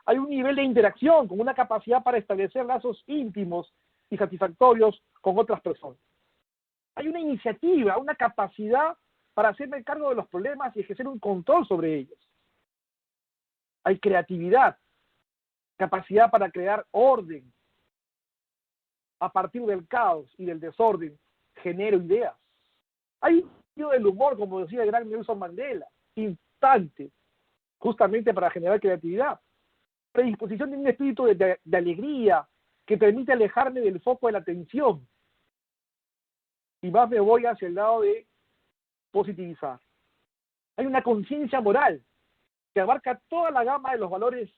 hay un nivel de interacción, con una capacidad para establecer lazos íntimos y satisfactorios con otras personas. Hay una iniciativa, una capacidad para hacerme cargo de los problemas y ejercer un control sobre ellos. Hay creatividad, capacidad para crear orden. A partir del caos y del desorden, genero ideas. Hay un sentido del humor, como decía el gran Nelson Mandela, instante, justamente para generar creatividad. Predisposición de un espíritu de alegría que permite alejarme del foco de la atención. Y más me voy hacia el lado de positivizar. Hay una conciencia moral que abarca toda la gama de los valores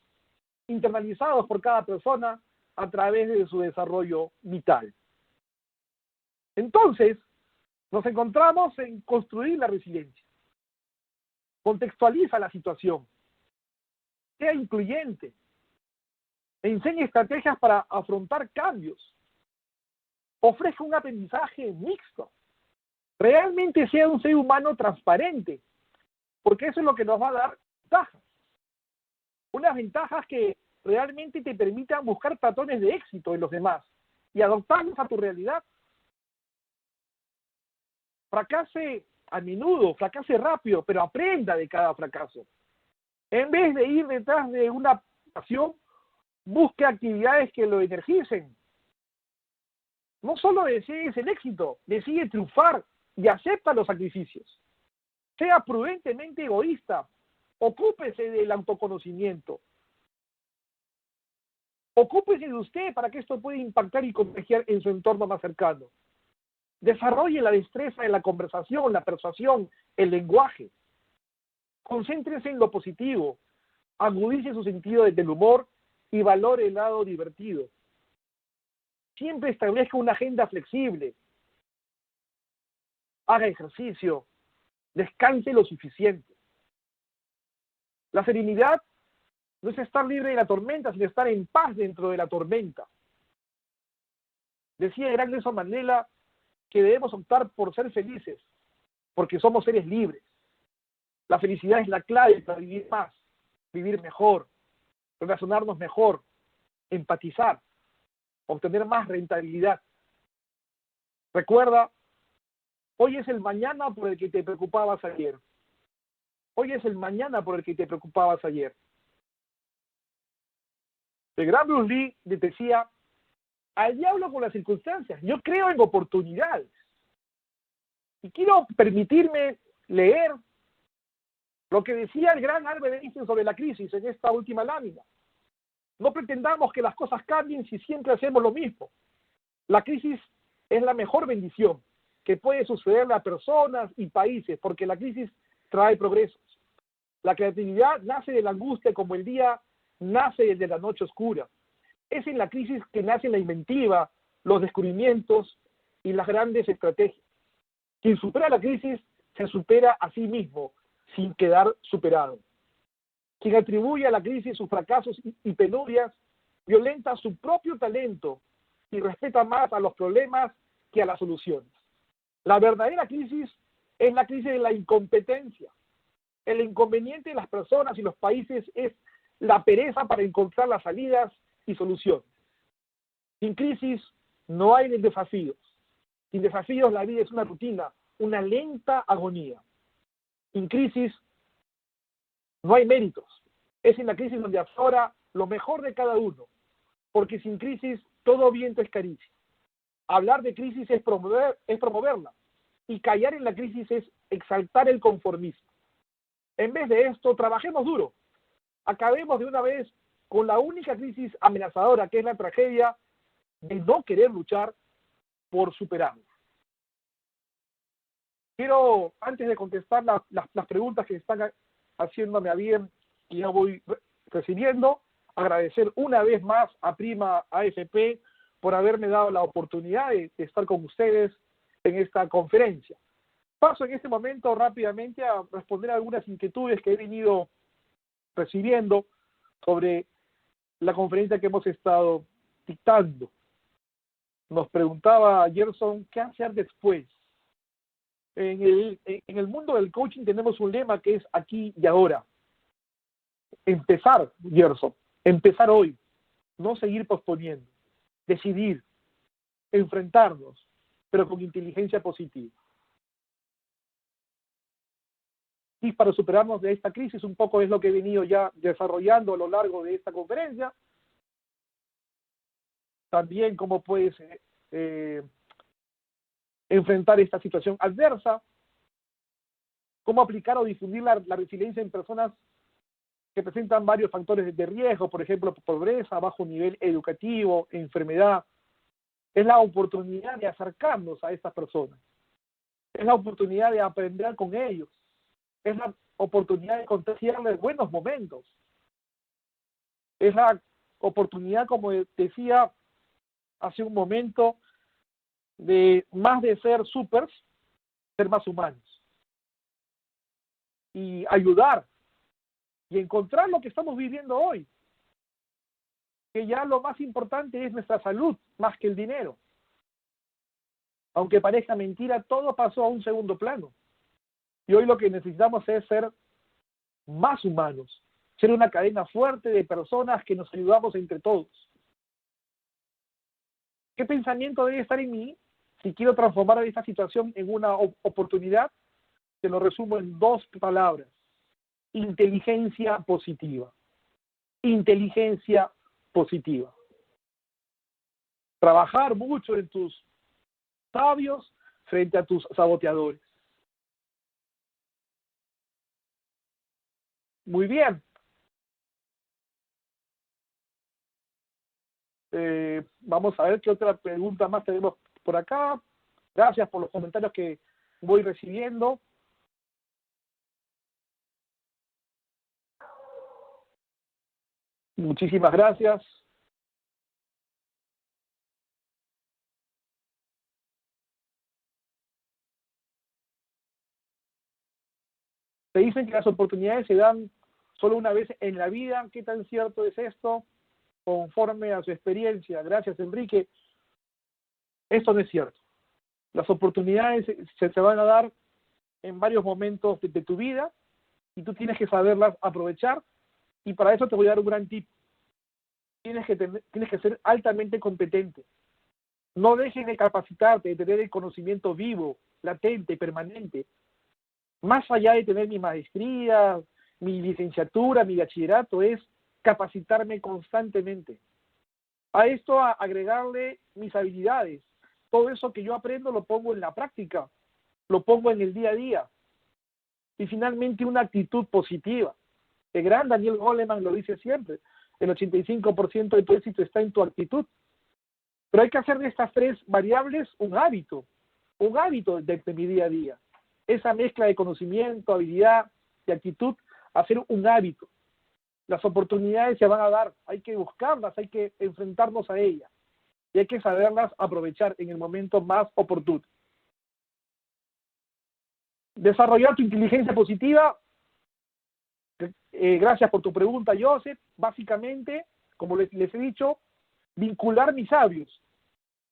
internalizados por cada persona a través de su desarrollo vital. Entonces, nos encontramos en construir la resiliencia. Contextualiza la situación. Sea incluyente. Enseña estrategias para afrontar cambios. Ofrezca un aprendizaje mixto. Realmente sea un ser humano transparente, porque eso es lo que nos va a dar ventajas. Unas ventajas que realmente te permitan buscar patrones de éxito en los demás y adoptarlos a tu realidad. Fracase a menudo, fracase rápido, pero aprenda de cada fracaso. En vez de ir detrás de una pasión, busque actividades que lo energicen. No solo desees el éxito, decide triunfar y acepta los sacrificios. Sea prudentemente egoísta, ocúpese del autoconocimiento. Ocúpese de usted para que esto pueda impactar y contagiar en su entorno más cercano. Desarrolle la destreza en la conversación, la persuasión, el lenguaje. Concéntrese en lo positivo, agudice su sentido del humor y valore el lado divertido. Siempre establezca una agenda flexible. Haga ejercicio, descanse lo suficiente. La serenidad no es estar libre de la tormenta, sino estar en paz dentro de la tormenta. Decía el gran Nelson Mandela que debemos optar por ser felices, porque somos seres libres. La felicidad es la clave para vivir más, vivir mejor, relacionarnos mejor, empatizar, obtener más rentabilidad. Recuerda, hoy es el mañana por el que te preocupabas ayer. Hoy es el mañana por el que te preocupabas ayer. El gran Bruce Lee decía, al diablo con las circunstancias, yo creo en oportunidades. Y quiero permitirme leer lo que decía el gran Albert Einstein sobre la crisis en esta última lámina. No pretendamos que las cosas cambien si siempre hacemos lo mismo. La crisis es la mejor bendición que puede sucederle a personas y países, porque la crisis trae progresos. La creatividad nace de la angustia como el día nace de la noche oscura. Es en la crisis que nace la inventiva, los descubrimientos y las grandes estrategias. Quien supera la crisis se supera a sí mismo, sin quedar superado. Quien atribuye a la crisis sus fracasos y penurias, violenta su propio talento y respeta más a los problemas que a las soluciones. La verdadera crisis es la crisis de la incompetencia. El inconveniente de las personas y los países es la pereza para encontrar las salidas y soluciones. Sin crisis no hay desafíos. Sin desafíos la vida es una rutina, una lenta agonía. Sin crisis no hay méritos. Es en la crisis donde aflora lo mejor de cada uno, porque sin crisis todo viento es caricia. Hablar de crisis es promoverla, y callar en la crisis es exaltar el conformismo. En vez de esto, trabajemos duro. Acabemos de una vez con la única crisis amenazadora, que es la tragedia de no querer luchar por superarla. Quiero, antes de contestar las preguntas que están haciéndome a bien y ya voy recibiendo, agradecer una vez más a Prima AFP por haberme dado la oportunidad de estar con ustedes en esta conferencia. Paso en este momento rápidamente a responder algunas inquietudes que he venido recibiendo sobre la conferencia que hemos estado dictando. Nos preguntaba Gerson, ¿qué hacer después? En el mundo del coaching tenemos un lema que es aquí y ahora. Empezar, Gerson, empezar hoy, no seguir posponiendo, decidir, enfrentarnos, pero con inteligencia positiva. Y para superarnos de esta crisis, un poco es lo que he venido ya desarrollando a lo largo de esta conferencia. También cómo puedes enfrentar esta situación adversa, cómo aplicar o difundir la resiliencia en personas que presentan varios factores de riesgo, por ejemplo, pobreza, bajo nivel educativo, enfermedad. Es la oportunidad de acercarnos a estas personas. Es la oportunidad de aprender con ellos. Es la oportunidad de contagiarles buenos momentos. Es la oportunidad, como decía hace un momento, de más de ser supers, ser más humanos. Y ayudar y encontrar lo que estamos viviendo hoy. Que ya lo más importante es nuestra salud, más que el dinero. Aunque parezca mentira, todo pasó a un segundo plano. Y hoy lo que necesitamos es ser más humanos, ser una cadena fuerte de personas que nos ayudamos entre todos. ¿Qué pensamiento debe estar en mí si quiero transformar esta situación en una oportunidad? Te lo resumo en 2 palabras. Inteligencia positiva. Inteligencia positiva. Trabajar mucho en tus sabios frente a tus saboteadores. Muy bien. Vamos a ver qué otra pregunta más tenemos por acá. Gracias por los comentarios que voy recibiendo. Muchísimas gracias. Te dicen que las oportunidades se dan solo una vez en la vida. ¿Qué tan cierto es esto? Conforme a su experiencia. Gracias, Enrique. Esto no es cierto. Las oportunidades se van a dar en varios momentos de tu vida y tú tienes que saberlas aprovechar, y para eso te voy a dar un gran tip. Tienes que ser altamente competente. No dejes de capacitarte, de tener el conocimiento vivo, latente, permanente. Más allá de tener mi maestría, mi licenciatura, mi bachillerato, es capacitarme constantemente. A esto agregarle mis habilidades. Todo eso que yo aprendo lo pongo en la práctica, lo pongo en el día a día. Y finalmente una actitud positiva. El gran Daniel Goleman lo dice siempre, el 85% de tu éxito está en tu actitud. Pero hay que hacer de estas 3 variables un hábito de mi día a día. Esa mezcla de conocimiento, habilidad y actitud, hacer un hábito. Las oportunidades se van a dar, hay que buscarlas, hay que enfrentarnos a ellas y hay que saberlas aprovechar en el momento más oportuno. Desarrollar tu inteligencia positiva. Gracias por tu pregunta, Joseph. Básicamente, como les he dicho, vincular mis sabios,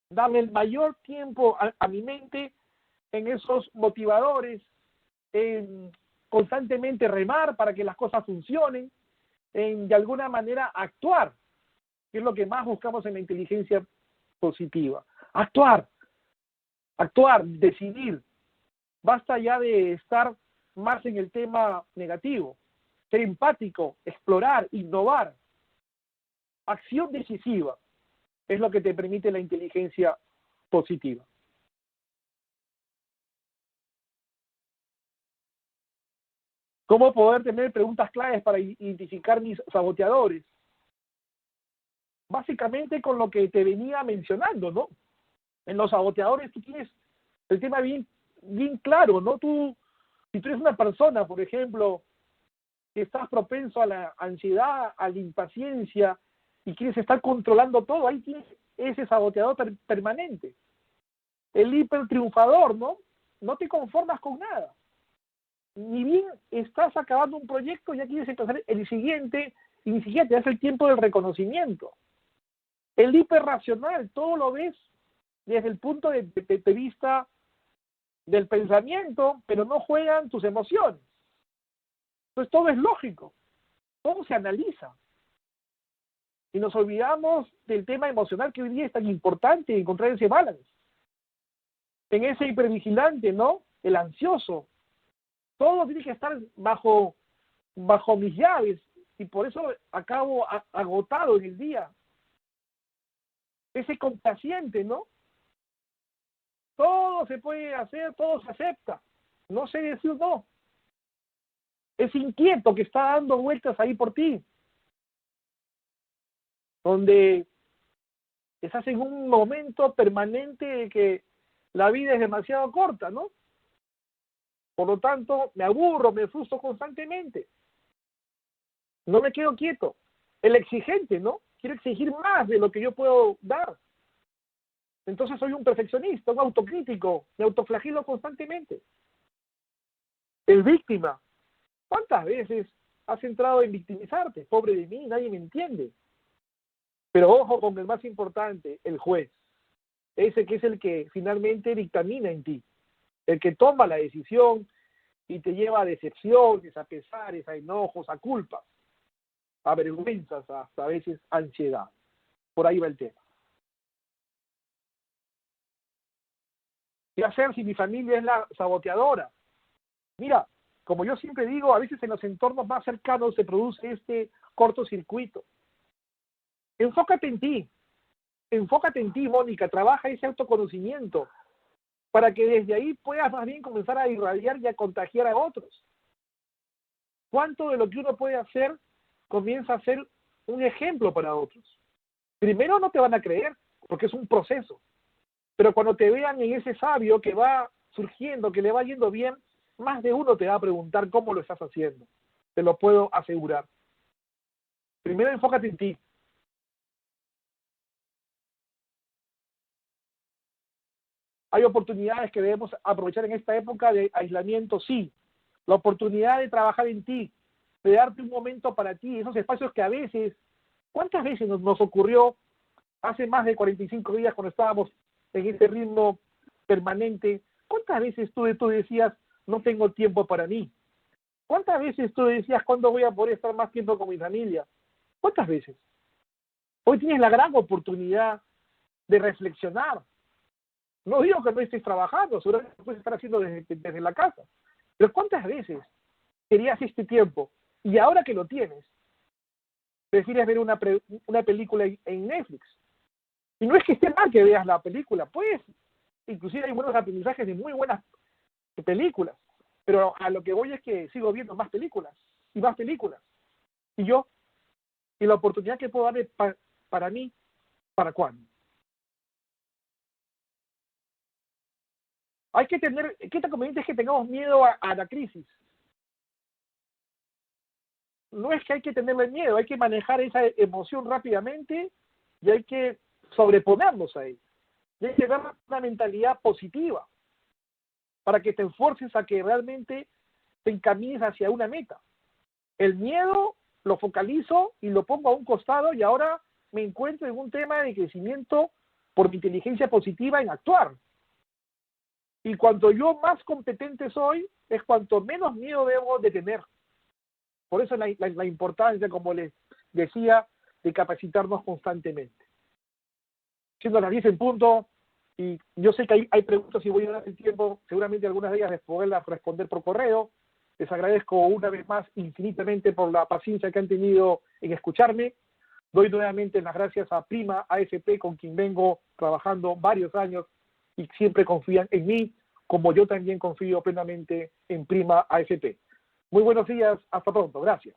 darle el mayor tiempo a mi mente en esos motivadores, en constantemente remar para que las cosas funcionen, en de alguna manera actuar, que es lo que más buscamos en la inteligencia positiva. Actuar, decidir. Basta ya de estar más en el tema negativo. Ser empático, explorar, innovar. Acción decisiva es lo que te permite la inteligencia positiva. ¿Cómo poder tener preguntas claves para identificar mis saboteadores? Básicamente con lo que te venía mencionando, ¿no? En los saboteadores tú tienes el tema bien claro, ¿no? Si tú eres una persona, por ejemplo, que estás propenso a la ansiedad, a la impaciencia y quieres estar controlando todo, ahí tienes ese saboteador permanente. El hipertriunfador, ¿no? No te conformas con nada. Ni bien estás acabando un proyecto, ya quieres empezar el siguiente y ni siquiera te das el tiempo del reconocimiento. El hiperracional, todo lo ves desde el punto de vista del pensamiento, pero no juegan tus emociones. Entonces todo es lógico, todo se analiza. Y nos olvidamos del tema emocional que hoy día es tan importante, encontrar ese balance. En ese hipervigilante, ¿no? El ansioso. Todo tiene que estar bajo mis llaves y por eso acabo agotado en el día. Ese complaciente, ¿no? Todo se puede hacer, todo se acepta. No sé decir no. Es inquieto que está dando vueltas ahí por ti. Donde estás en un momento permanente de que la vida es demasiado corta, ¿no? Por lo tanto, me aburro, me frustro constantemente. No me quedo quieto. El exigente, ¿no? Quiero exigir más de lo que yo puedo dar. Entonces soy un perfeccionista, un autocrítico, me autoflagelo constantemente. El víctima. ¿Cuántas veces has entrado en victimizarte? Pobre de mí, nadie me entiende. Pero ojo con el más importante, el juez. Ese que es el que finalmente dictamina en ti. El que toma la decisión y te lleva a decepciones, a pesares, a enojos, a culpas, a vergüenzas, hasta a veces ansiedad. Por ahí va el tema. ¿Qué hacer si mi familia es la saboteadora? Mira, como yo siempre digo, a veces en los entornos más cercanos se produce este cortocircuito. Enfócate en ti, Mónica, trabaja ese autoconocimiento para que desde ahí puedas más bien comenzar a irradiar y a contagiar a otros. ¿Cuánto de lo que uno puede hacer comienza a ser un ejemplo para otros? Primero no te van a creer, porque es un proceso, pero cuando te vean en ese sabio que va surgiendo, que le va yendo bien, más de uno te va a preguntar cómo lo estás haciendo. Te lo puedo asegurar. Primero enfócate en ti. Hay oportunidades que debemos aprovechar en esta época de aislamiento, sí. La oportunidad de trabajar en ti, de darte un momento para ti, esos espacios que a veces, ¿cuántas veces nos ocurrió hace más de 45 días cuando estábamos en este ritmo permanente? ¿Cuántas veces tú decías, no tengo tiempo para mí? ¿Cuántas veces tú decías, ¿cuándo voy a poder estar más tiempo con mi familia? ¿Cuántas veces? Hoy tienes la gran oportunidad de reflexionar. No digo que no estés trabajando, seguramente lo puedes estar haciendo desde la casa. Pero ¿cuántas veces querías este tiempo? Y ahora que lo tienes, prefieres ver una película en Netflix. Y no es que esté mal que veas la película, pues, inclusive hay buenos aprendizajes de muy buenas películas. Pero a lo que voy es que sigo viendo más películas y más películas. Y yo, y la oportunidad que puedo darle para mí, ¿para cuándo? Hay que tener, ¿qué tan conveniente es que tengamos miedo a la crisis? No es que hay que tenerle miedo, hay que manejar esa emoción rápidamente y hay que sobreponernos a ella. Y hay que dar una mentalidad positiva para que te esfuerces a que realmente te encamines hacia una meta. El miedo lo focalizo y lo pongo a un costado y ahora me encuentro en un tema de crecimiento por mi inteligencia positiva en actuar. Y cuanto yo más competente soy, es cuanto menos miedo debo de tener. Por eso la importancia, como les decía, de capacitarnos constantemente. Siendo las 10 en punto, y yo sé que hay preguntas y voy a dar el tiempo, seguramente algunas de ellas les poderlas responder por correo. Les agradezco una vez más infinitamente por la paciencia que han tenido en escucharme. Doy nuevamente las gracias a Prima AFP, con quien vengo trabajando varios años y siempre confían en mí, como yo también confío plenamente en Prima AFP. Muy buenos días, hasta pronto, gracias.